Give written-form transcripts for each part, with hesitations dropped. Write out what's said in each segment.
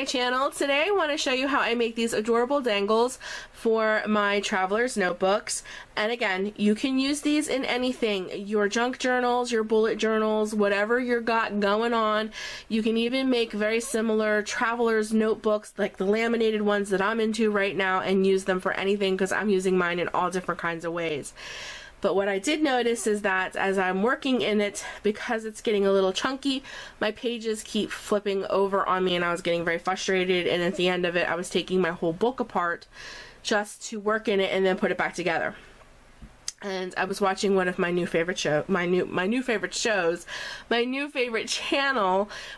my channel. Today I want to show you how I make these adorable dangles for my traveler's notebooks. And again, you can use these in anything, your junk journals, your bullet journals, whatever you got going on. You can even make very similar traveler's notebooks like the laminated ones that I'm into right now and use them for anything because I'm using mine in all different kinds of ways. But what I did notice is that as I'm working in it, because it's getting a little chunky, my pages keep flipping over on me and I was getting very frustrated, and at the end of it I was taking my whole book apart just to work in it and then put it back together. And I was watching one of my new favorite channel,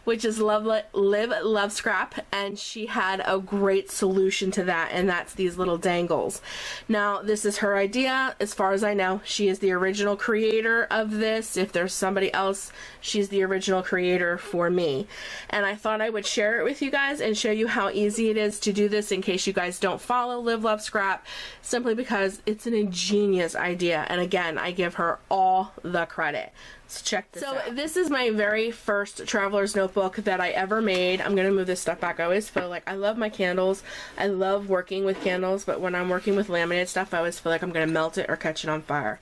which is Live Love Scrap, and she had a great solution to that, and that's these little dangles. Now, this is her idea. As far as I know, she is the original creator of this. If there's somebody else, she's the original creator for me. And I thought I would share it with you guys and show you how easy it is to do this in case you guys don't follow Live Love Scrap, simply because it's an ingenious idea. And again, I give her all the credit. So check this out. So this is my very first traveler's notebook that I ever made. I'm gonna move this stuff back. I always feel like I love my candles. I love working with candles, but when I'm working with laminated stuff, I always feel like I'm gonna melt it or catch it on fire.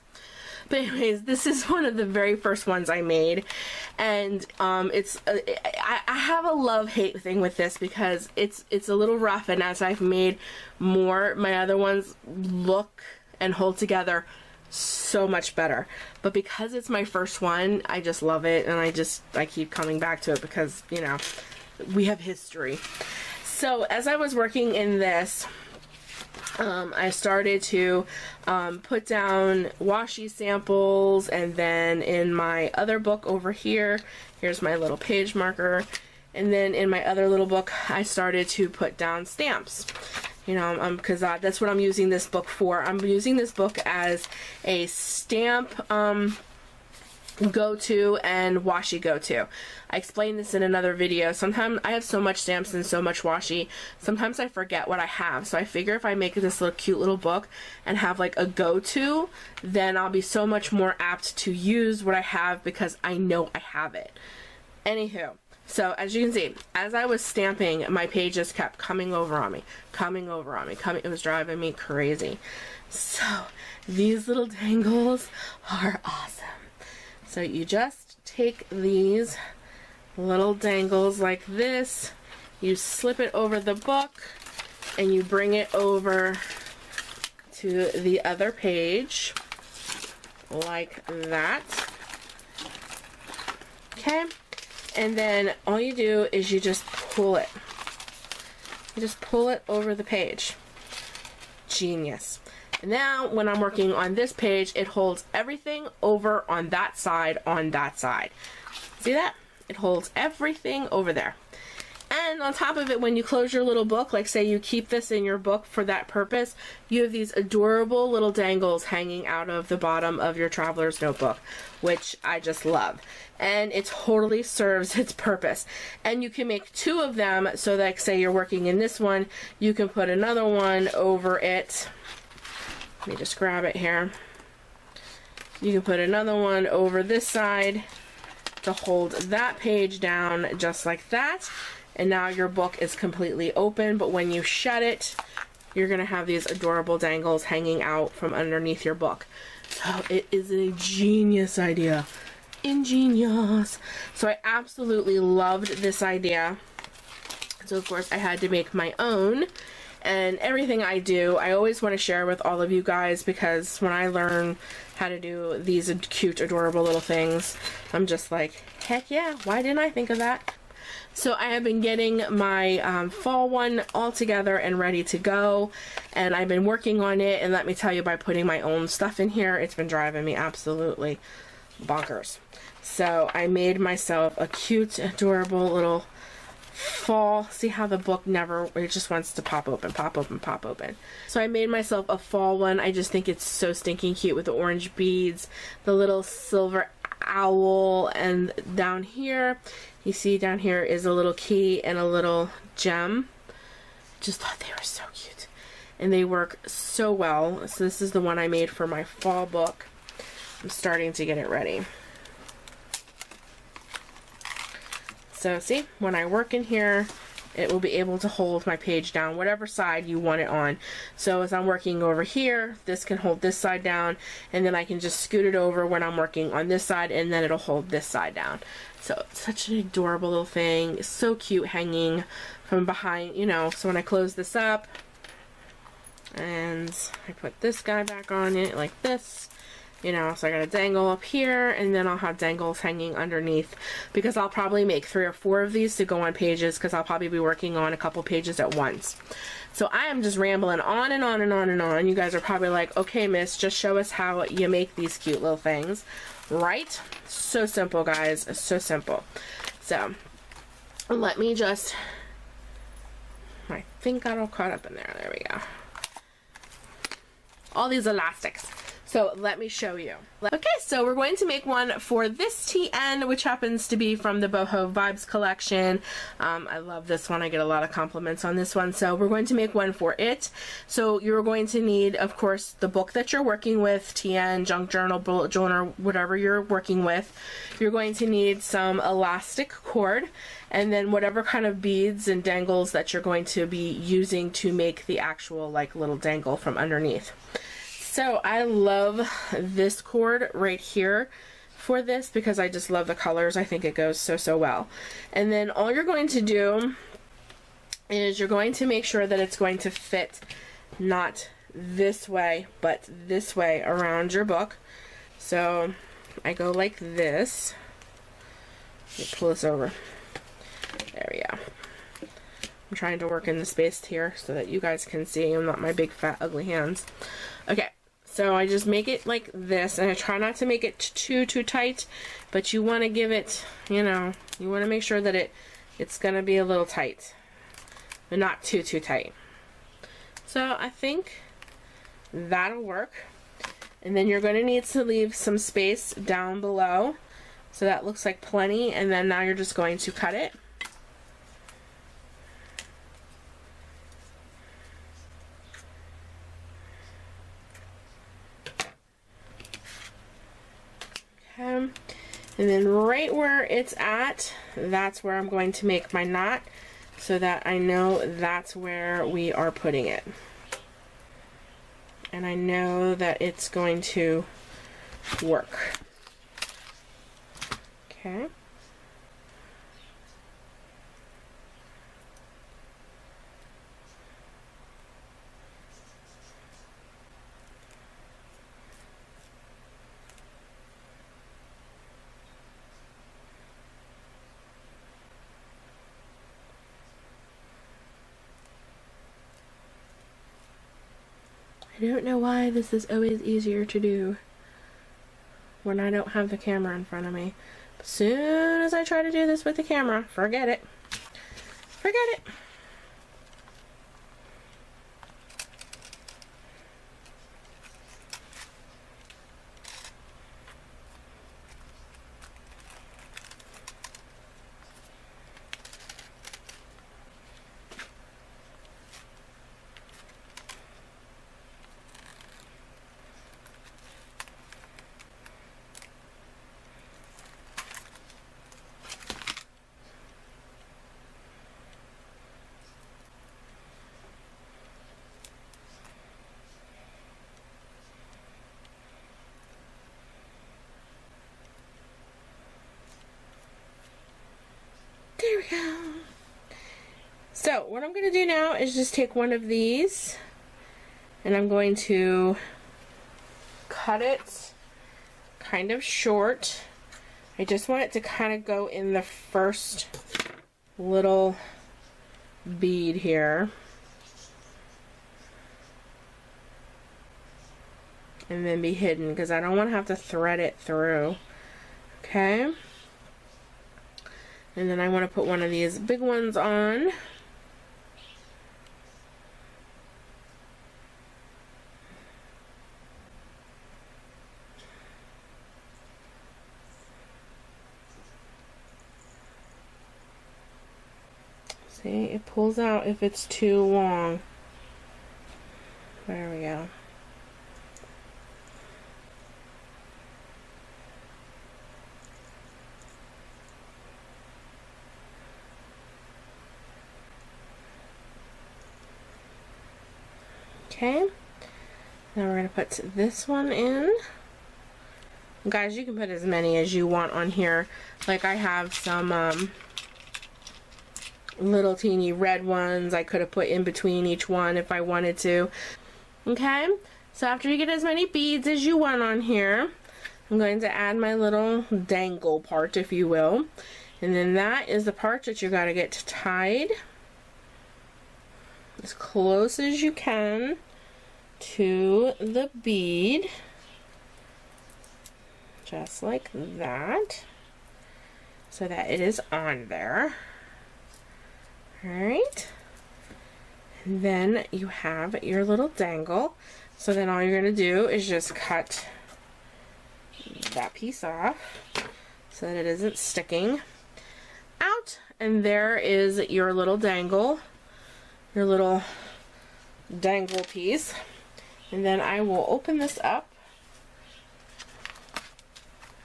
But anyways, this is one of the very first ones I made, and I have a love-hate thing with this because it's a little rough, and as I've made more, my other ones look and hold together so much better. But because it's my first one, I just love it, and I keep coming back to it because, you know, we have history. So as I was working in this, I started to put down washi samples, and then in my other book over here, here's my little page marker, and then in my other little book I started to put down stamps. You know, because that's what I'm using this book for. I'm using this book as a stamp go-to and washi go-to. I explained this in another video. Sometimes I have so much stamps and so much washi, sometimes I forget what I have. So I figure if I make this little cute little book and have like a go-to, then I'll be so much more apt to use what I have because I know I have it. Anywho. So as you can see, as I was stamping, my pages kept coming over on me. It was driving me crazy. So these little dangles are awesome. So you just take these little dangles like this, you slip it over the book, and you bring it over to the other page like that. Okay? And then all you do is you just pull it. You just pull it over the page. Genius. And now when I'm working on this page, it holds everything over on that side, See that? It holds everything over there. And on top of it, when you close your little book, like say you keep this in your book for that purpose, you have these adorable little dangles hanging out of the bottom of your traveler's notebook, which I just love. And it totally serves its purpose. And you can make two of them, so that say you're working in this one, you can put another one over it. Let me just grab it here. You can put another one over this side to hold that page down just like that. And now your book is completely open, but when you shut it, you're going to have these adorable dangles hanging out from underneath your book. So it is a genius idea. Ingenious. So I absolutely loved this idea. So of course I had to make my own. And everything I do, I always want to share with all of you guys, because when I learn how to do these cute, adorable little things, I'm just like, heck yeah, why didn't I think of that? So I have been getting my fall one all together and ready to go, and I've been working on it, and let me tell you, by putting my own stuff in here, it's been driving me absolutely bonkers. So I made myself a cute, adorable little fall. See how the book it just wants to pop open. So I made myself a fall one. I just think it's so stinking cute with the orange beads, the little silver owl, and down here, you see down here is a little key and a little gem. Just thought they were so cute. And they work so well. So this is the one I made for my fall book. I'm starting to get it ready. So see, when I work in here, it will be able to hold my page down, whatever side you want it on. So as I'm working over here, this can hold this side down, and then I can just scoot it over when I'm working on this side, and then it'll hold this side down. So it's such an adorable little thing. It's so cute hanging from behind, you know. So when I close this up, and I put this guy back on it like this, you know, so I got a dangle up here, and then I'll have dangles hanging underneath, because I'll probably make 3 or 4 of these to go on pages, because I'll probably be working on a couple pages at once. So I am just rambling on and on and on and on. You guys are probably like, okay, miss, just show us how you make these cute little things. Right? So simple, guys. So simple. So let me just, I think got all caught up in there. There we go. All these elastics. So let me show you. Okay, so we're going to make one for this TN, which happens to be from the Boho Vibes collection. I love this one. I get a lot of compliments on this one. So we're going to make one for it. So you're going to need, of course, the book that you're working with, TN, junk journal, bullet journal, whatever you're working with. You're going to need some elastic cord, and then whatever kind of beads and dangles that you're going to be using to make the actual like little dangle from underneath. So I love this cord right here for this, because I just love the colors. I think it goes so well. And then all you're going to do is you're going to make sure that it's going to fit not this way, but this way around your book. So I go like this. Let me pull this over. There we go. I'm trying to work in the space here so that you guys can see. I'm not my big fat ugly hands. Okay. So I just make it like this, and I try not to make it too tight, but you want to give it, you know, you want to make sure that it's going to be a little tight, but not too tight. So I think that'll work. And then you're going to need to leave some space down below, so that looks like plenty, and then now you're just going to cut it. And then right where it's at, that's where I'm going to make my knot, so that I know that's where we are putting it. And I know that it's going to work. Okay. I don't know why this is always easier to do when I don't have the camera in front of me. As soon as I try to do this with the camera, forget it. Forget it. There we go. So what I'm going to do now is just take one of these, and I'm going to cut it kind of short. I just want it to kind of go in the first little bead here. And then be hidden, because I don't want to have to thread it through. Okay? And then I want to put one of these big ones on. See, it pulls out if it's too long. There we go. Okay, now we're going to put this one in. Guys, you can put as many as you want on here. Like I have some little teeny red ones I could have put in between each one if I wanted to. Okay, so after you get as many beads as you want on here, I'm going to add my little dangle part, if you will. And then that is the part that you got to get tied as close as you can to the bead. Just like that. So that it is on there. Alright. And then you have your little dangle. So then all you're going to do is just cut that piece off so that it isn't sticking out. And there is your little dangle. Your little dangle piece. And then I will open this up.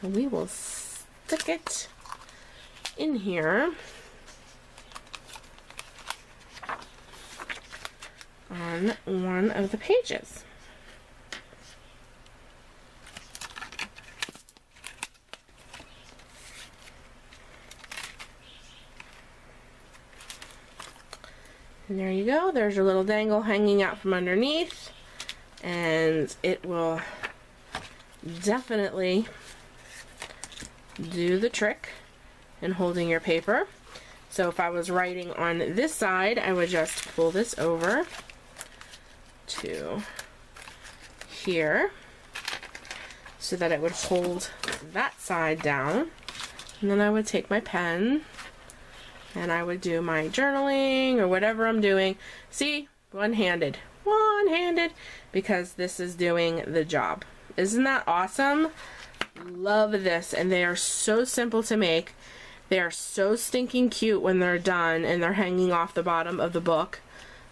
And we will stick it in here on one of the pages. And there you go. There's your little dangle hanging out from underneath. And it will definitely do the trick in holding your paper. So if I was writing on this side, I would just pull this over to here so that it would hold that side down. And then I would take my pen and I would do my journaling or whatever I'm doing. See, one-handed, because this is doing the job. Isn't that awesome? Love this, and they are so simple to make. They are so stinking cute when they're done and they're hanging off the bottom of the book.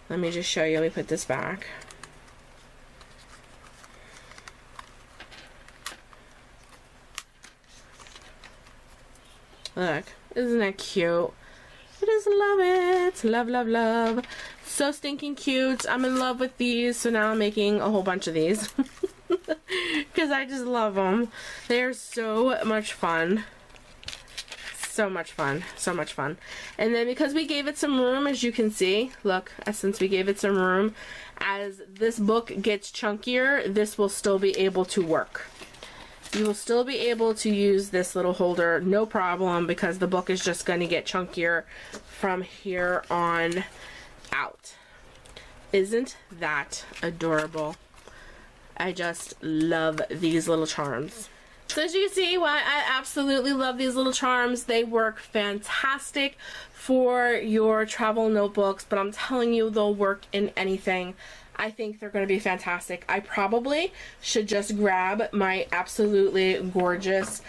Let me just show you. Let me put this back. Look, isn't that cute? I just love it. Love, love, love. So stinking cute. I'm in love with these, so now I'm making a whole bunch of these. Because I just love them. They're so much fun. So much fun. So much fun. And then because we gave it some room, as you can see, look, since we gave it some room, as this book gets chunkier, this will still be able to work. You will still be able to use this little holder, no problem, because the book is just going to get chunkier from here on out. Isn't that adorable? I just love these little charms. So as you can see, why I absolutely love these little charms. They work fantastic for your travel notebooks, but I'm telling you, they'll work in anything. I think they're going to be fantastic. I probably should just grab my absolutely gorgeous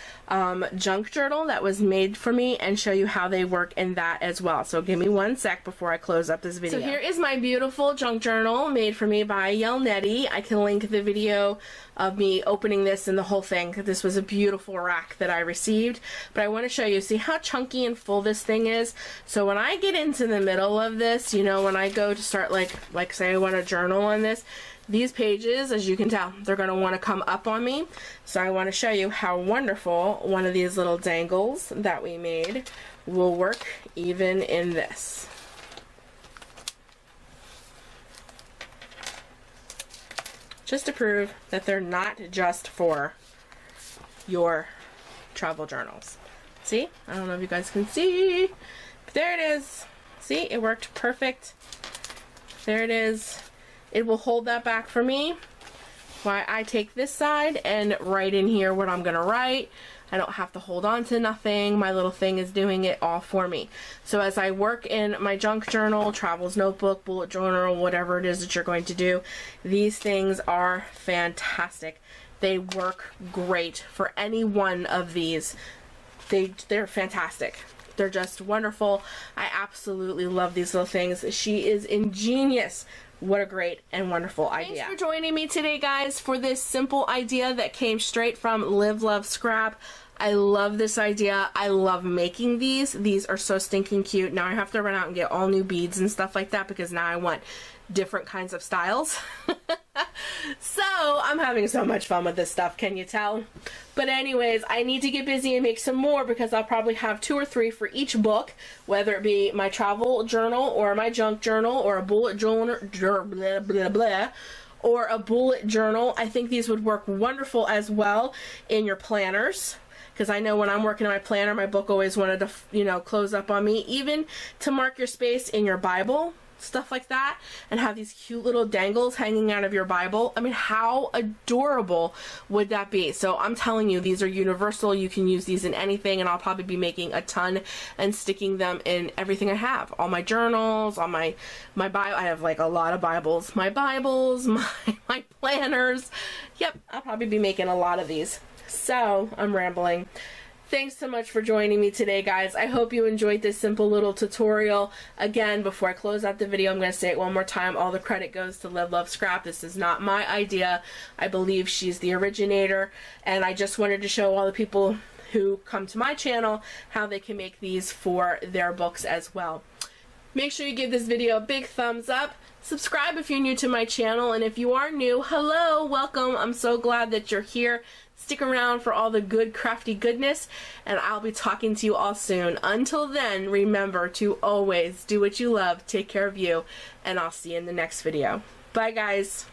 junk journal that was made for me and show you how they work in that as well. So give me one sec before I close up this video. So here is my beautiful junk journal made for me by Yelnetti. I can link the video of me opening this and the whole thing. This was a beautiful rack that I received, but I want to show you, see how chunky and full this thing is. So when I get into the middle of this, you know, when I go to start like say I want to journal on this, these pages, as you can tell, they're going to want to come up on me. So I want to show you how wonderful one of these little dangles that we made will work even in this. Just to prove that they're not just for your travel journals. See? I don't know if you guys can see, but there it is. See? It worked perfect. There it is. It will hold that back for me while I take this side and write in here what I'm going to write. I don't have to hold on to nothing. My little thing is doing it all for me. So as I work in my junk journal, travels notebook, bullet journal, whatever it is that you're going to do, these things are fantastic. They work great for any one of these. They're fantastic. They're just wonderful. I absolutely love these little things. She is ingenious. What a great and wonderful idea. Thanks for joining me today, guys, for this simple idea that came straight from Live, Love, Scrap. I love this idea. I love making these. These are so stinking cute. Now I have to run out and get all new beads and stuff like that because now I want different kinds of styles. So I'm having so much fun with this stuff, can you tell? But anyways, I need to get busy and make some more because I'll probably have 2 or 3 for each book, whether it be my travel journal or my junk journal or a bullet journal, blah, blah, blah, or a bullet journal. I think these would work wonderful as well in your planners. Because I know when I'm working on my planner, my book always wanted to, you know, close up on me. Even to mark your space in your Bible, stuff like that, and have these cute little dangles hanging out of your Bible. I mean, how adorable would that be? So I'm telling you, these are universal. You can use these in anything, and I'll probably be making a ton and sticking them in everything I have. All my journals, all my Bible. I have like a lot of Bibles. My Bibles, my planners. Yep, I'll probably be making a lot of these. So I'm rambling. Thanks so much for joining me today, guys. I hope you enjoyed this simple little tutorial. Again, before I close out the video, I'm going to say it one more time. All the credit goes to Live, Love, Scrap. This is not my idea. I believe she's the originator, and I just wanted to show all the people who come to my channel how they can make these for their books as well. Make sure you give this video a big thumbs up. Subscribe if you're new to my channel, and if you are new, hello, welcome. I'm so glad that you're here. Stick around for all the good crafty goodness, and I'll be talking to you all soon. Until then, remember to always do what you love, take care of you, and I'll see you in the next video. Bye, guys.